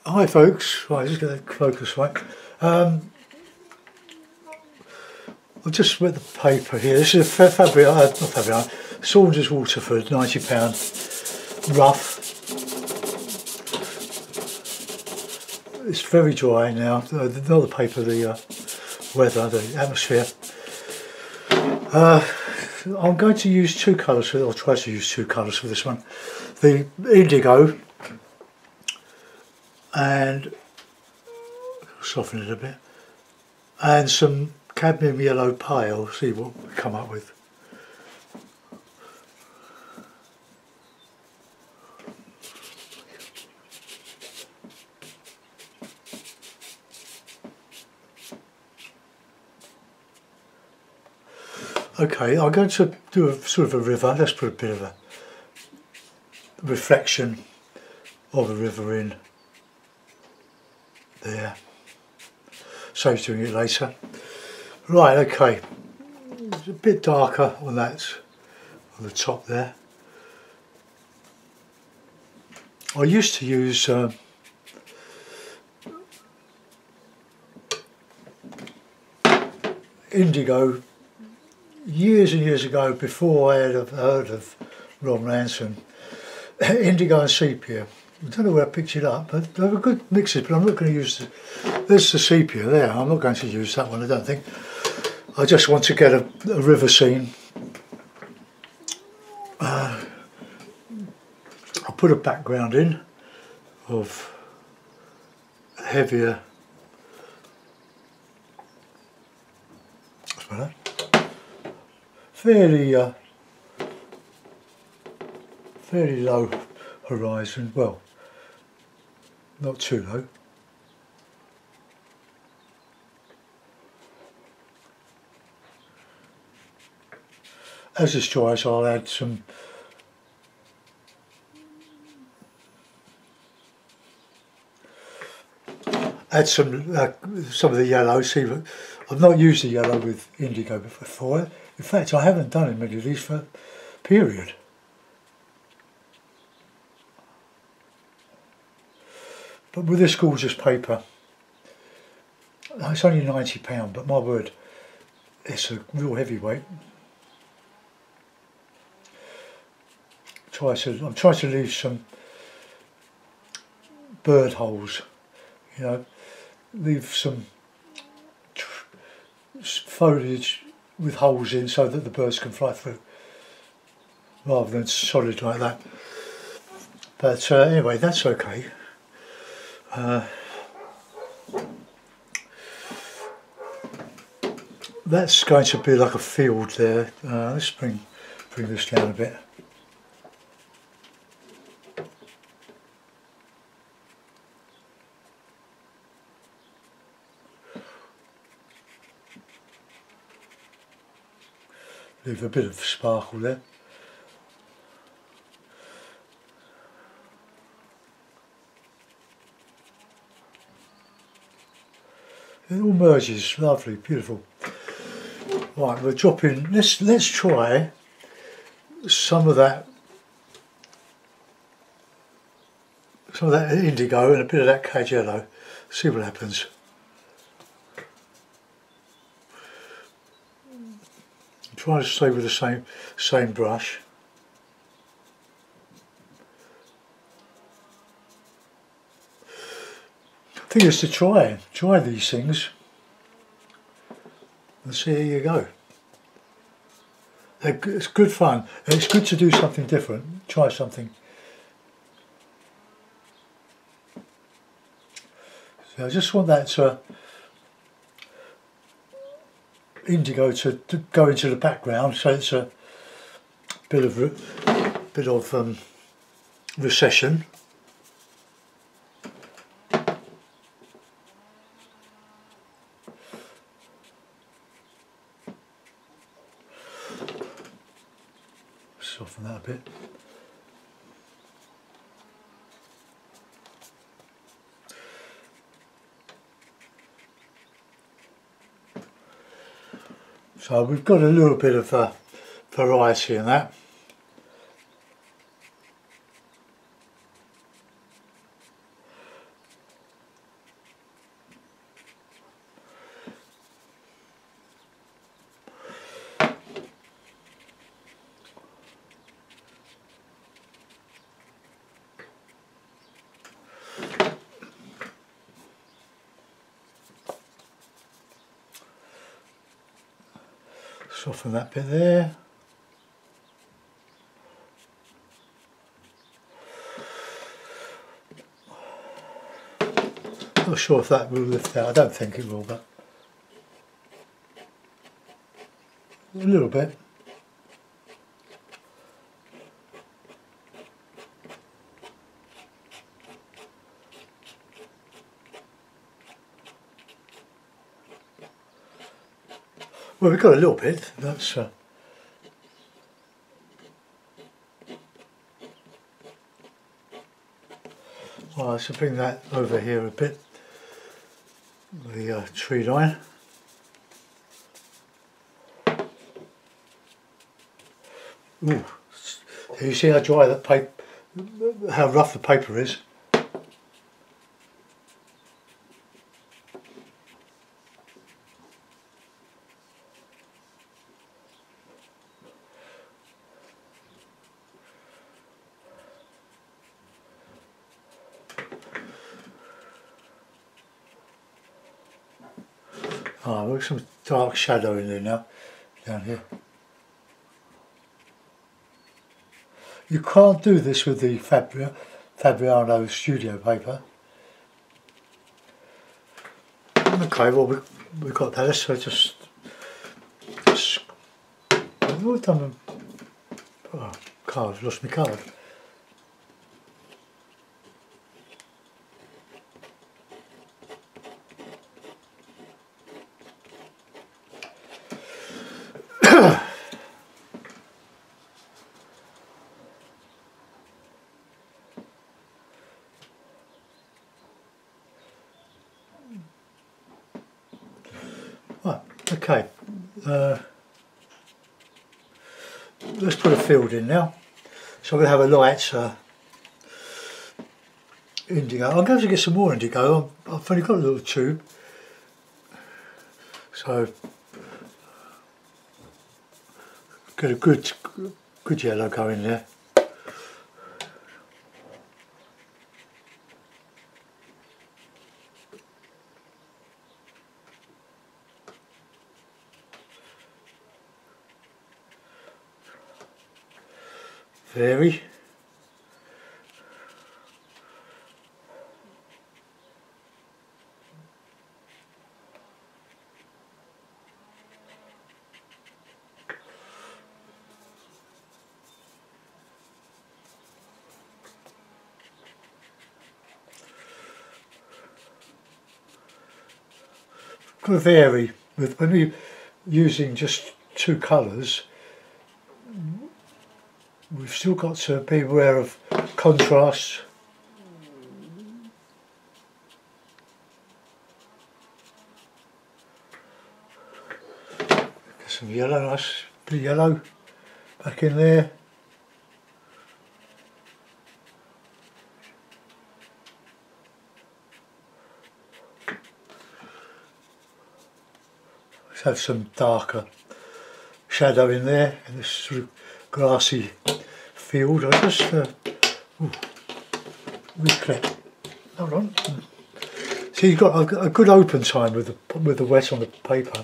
Hi folks, right, just get the focus right. I've just read the paper here. This is a Saunders Waterford, £90, rough. It's very dry now, not the paper, the weather, the atmosphere. I'm going to use two colours, or try to use two colours for this one. The indigo, and soften it a bit, and some cadmium yellow pale, see what we come up with. Okay, I'm going to do a sort of a river. Let's put a bit of a reflection of a river in there. Saves doing it later. Right, okay. It's a bit darker on that, on the top there. I used to use indigo years and years ago, before I had heard of Ron Ransom. Indigo and sepia. I don't know where I picked it up, but they were good mixes, but I'm not going to use there's the sepia there. I'm not going to use that one, I don't think. I just want to get a river scene. I'll put a background in of heavier, fairly low horizon, well, not too low. As this dries, I'll add some some of the yellow. See, I've not used the yellow with indigo before. In fact, I haven't done many of these for period. But with this gorgeous paper, it's only £90, but my word, it's a real heavyweight. I'm trying to leave some bird holes, you know, leave some foliage with holes in so that the birds can fly through, rather than solid like that. But anyway, that's okay. That's going to be like a field there. Let's bring this down a bit. Leave a bit of sparkle there. It all merges, lovely, beautiful. Right, we're dropping. Let's try some of that indigo and a bit of that cad yellow. See what happens. I'm trying to stay with the same brush. The thing is to try these things and see how you go. It's good fun, and it's good to do something different, try something. So I just want that indigo to go into the background, so it's a bit of recession. Soften that a bit. So we've got a little bit of variety in that. Soften that bit there. Not sure if that will lift out. I don't think it will, but a little bit. Well, we've got a little bit. That's well, I should bring that over here a bit. The tree line. Ooh, so you see how dry that paper, how rough the paper is. Oh, look, some dark shadow in there now, down here. You can't do this with the Fabriano studio paper. Okay, well we've got that, so just what done? Oh, card, lost my card. Right, okay. Let's put a field in now. So I'm going to have a light indigo. I'm going to get some more indigo. I've only got a little tube. So get a good yellow going there. Vary. Got to vary with when you're using just two colours. We've still got to be aware of contrast. Get some yellow, nice bit of yellow back in there. Let's have some darker shadow in there in this sort of grassy field. I just reclip. Hold on. So you've got a good open time with the wet on the paper.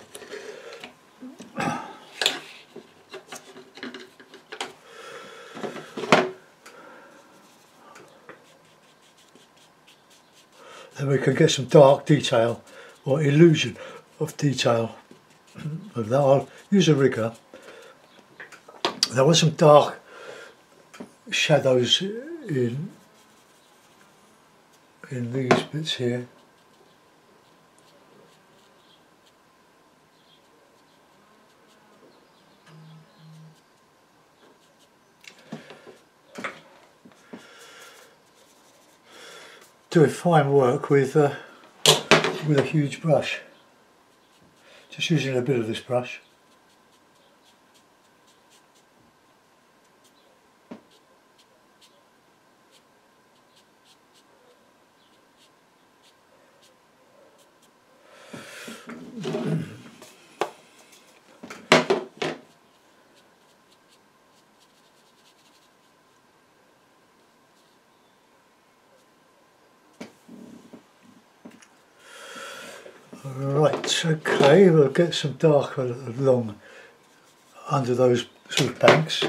Then we can get some dark detail or illusion of detail. Of that, I'll use a rigger. There was some dark shadows in these bits here. Doing fine work with a huge brush. Just using a bit of this brush. Right, okay, we'll get some dark along under those sort of banks.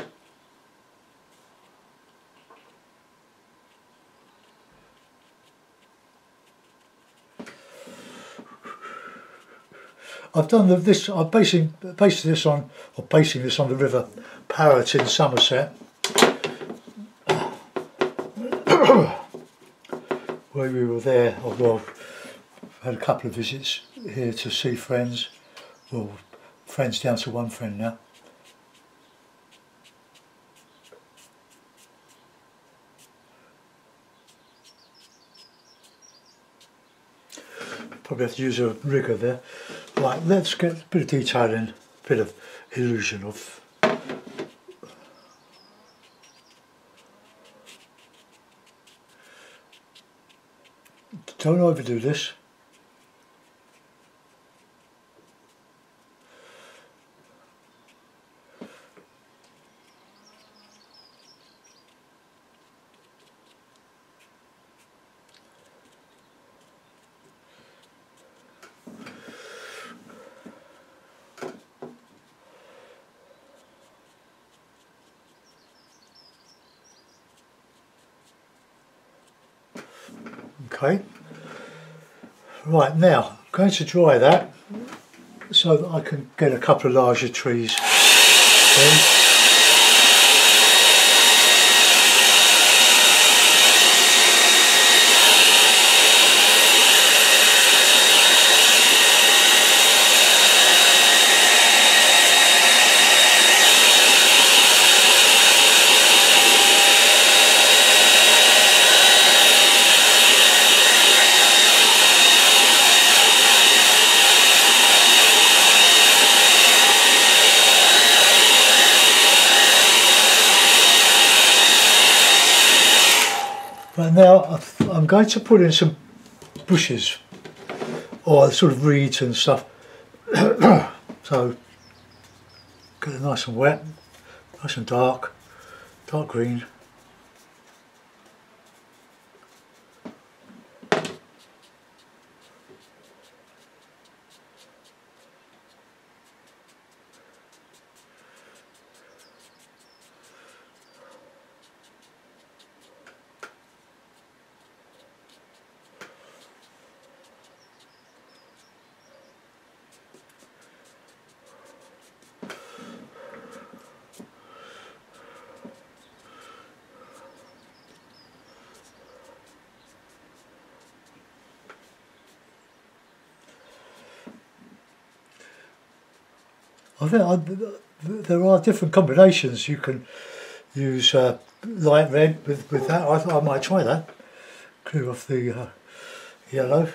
I've done this. I'm basing this on the River Parrett in Somerset, where we were there. Well, had a couple of visits here to see friends. Well, friends down to one friend now. Probably have to use a rigger there. Right, let's get a bit of detail in, a bit of illusion of. Don't overdo this. Okay, right, now I'm going to dry that so that I can get a couple of larger trees in. Right, now I'm going to put in some bushes or sort of reeds and stuff. So get it nice and wet, nice and dark green. I think there are different combinations. You can use light red with that. I thought I might try that. Clear off the yellow.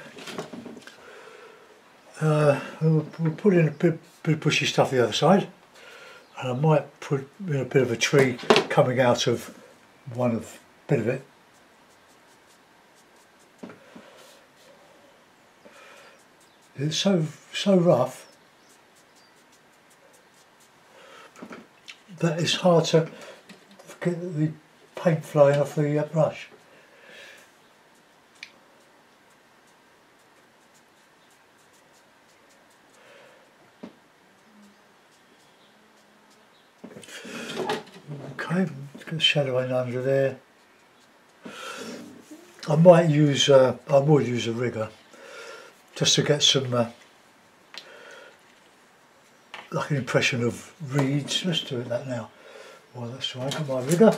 We'll put in a bit of bushy stuff the other side, and I might put in a bit of a tree coming out of bit of it. It's so rough that it's hard to get the paint flying off the brush. Okay, let's get the shadow in under there. I might use, I would use a rigger just to get some like an impression of reeds. Let's do that now. Well, that's right, I've got my rigger.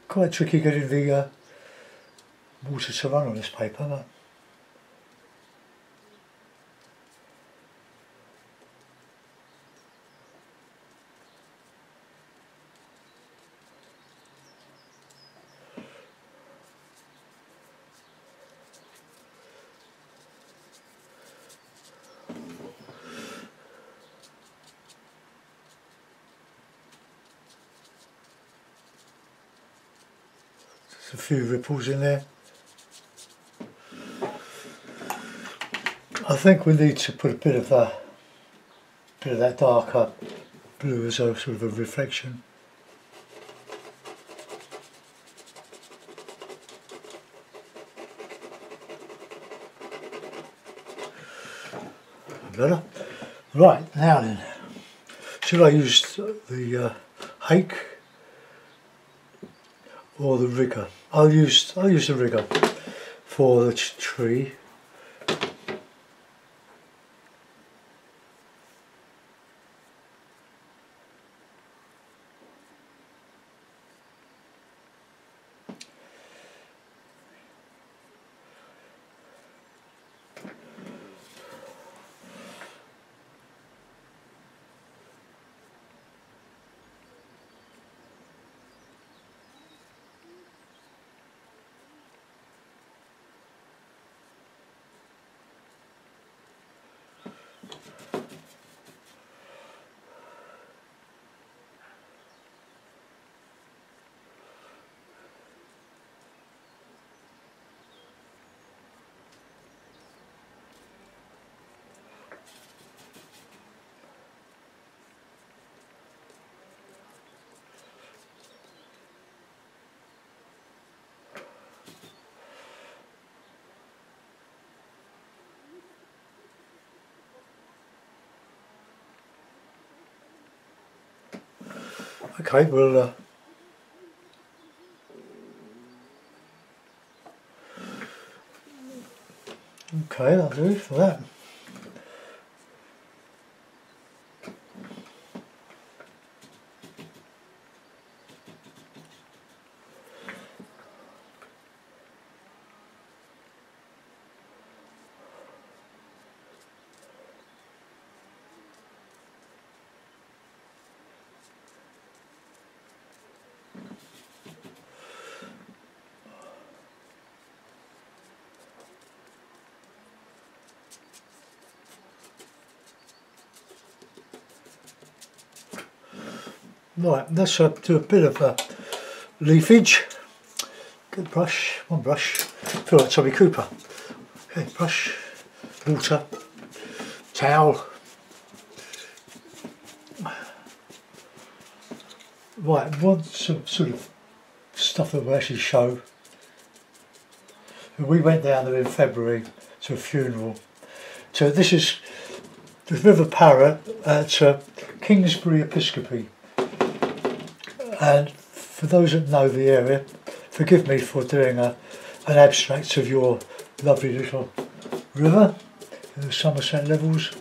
Quite tricky getting the water to run on this paper, but There's a few ripples in there. I think we need to put a bit of that darker blue as a sort of a reflection. Better. Right, now then, should I use the hake or the rigger? I'll use the rigger for the tree. Okay, well, okay, that'll do for that. Right, let's do a bit of leafage. Good brush, one brush. I feel like Tommy Cooper. Okay, brush, water, towel. Right, want some sort of stuff that will actually show. We went down there in February to a funeral. So this is the River Parrett at Kingsbury Episcopi. And for those that know the area, forgive me for doing an abstract of your lovely little river in the Somerset levels.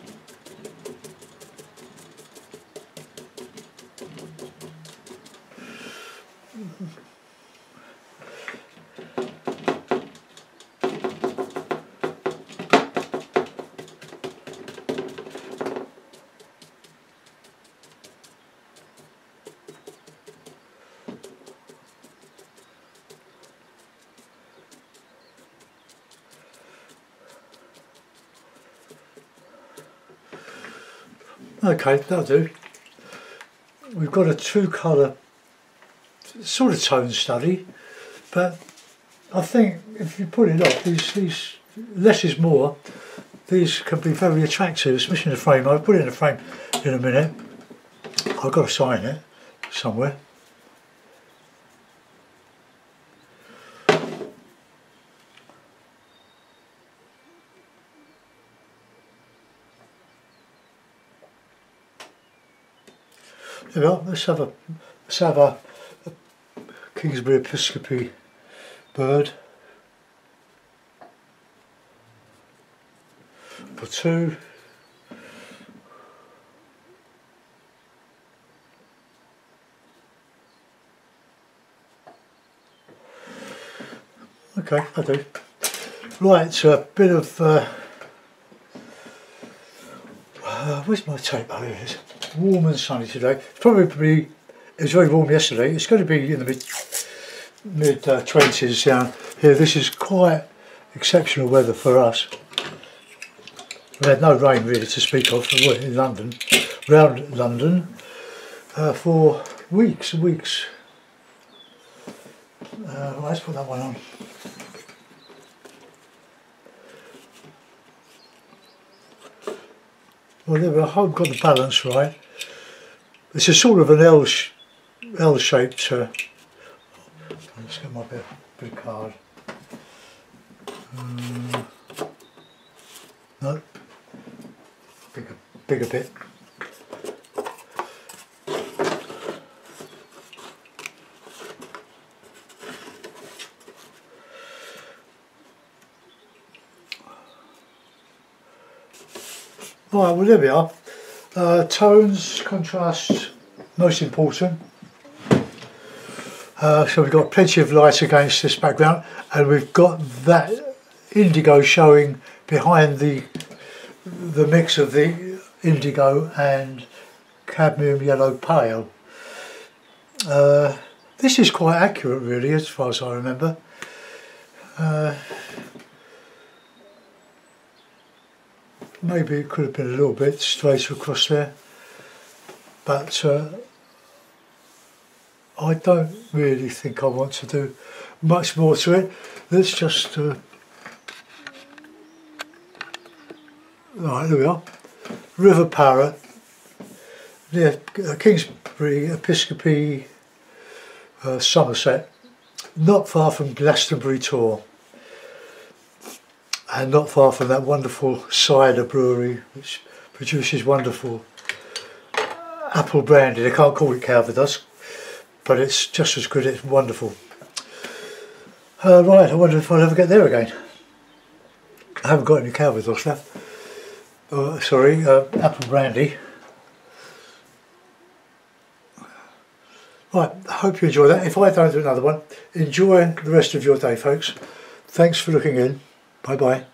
Okay, that'll do. We've got a two colour sort of tone study, but I think if you put it up, these less is more. These can be very attractive, especially in the frame. I'll put it in the frame in a minute. I've got to sign it somewhere. There we are. Let's have a Kingsbury Episcopi bird. For two. Okay, I do. Right, so a bit of where's my tape? Oh, here it is. Warm and sunny today. It was very warm yesterday. It's going to be in the mid 20s down here. This is quite exceptional weather for us. We had no rain really to speak of in London, around London, for weeks and weeks. Let's put that one on. Well, there we are. I hope I've got the balance right. It's a sort of an L-shaped. Let's get my big card. No, bigger bit. Right, well there we are. Tones, contrast, most important. So we've got plenty of light against this background, and we've got that indigo showing behind the mix of the indigo and cadmium yellow pale. This is quite accurate really, as far as I remember. Maybe it could have been a little bit straighter across there, but I don't really think I want to do much more to it. Let's just right, there we are. River Parrett, near Kingsbury, Episcopi, Somerset, not far from Glastonbury Tor, and not far from that wonderful cider brewery which produces wonderful apple brandy. They can't call it Calvados, but it's just as good, it's wonderful. Right, I wonder if I'll ever get there again. I haven't got any Calvados left. Apple brandy. Right, I hope you enjoy that. If I don't do another one, enjoy the rest of your day, folks. Thanks for looking in. Bye bye.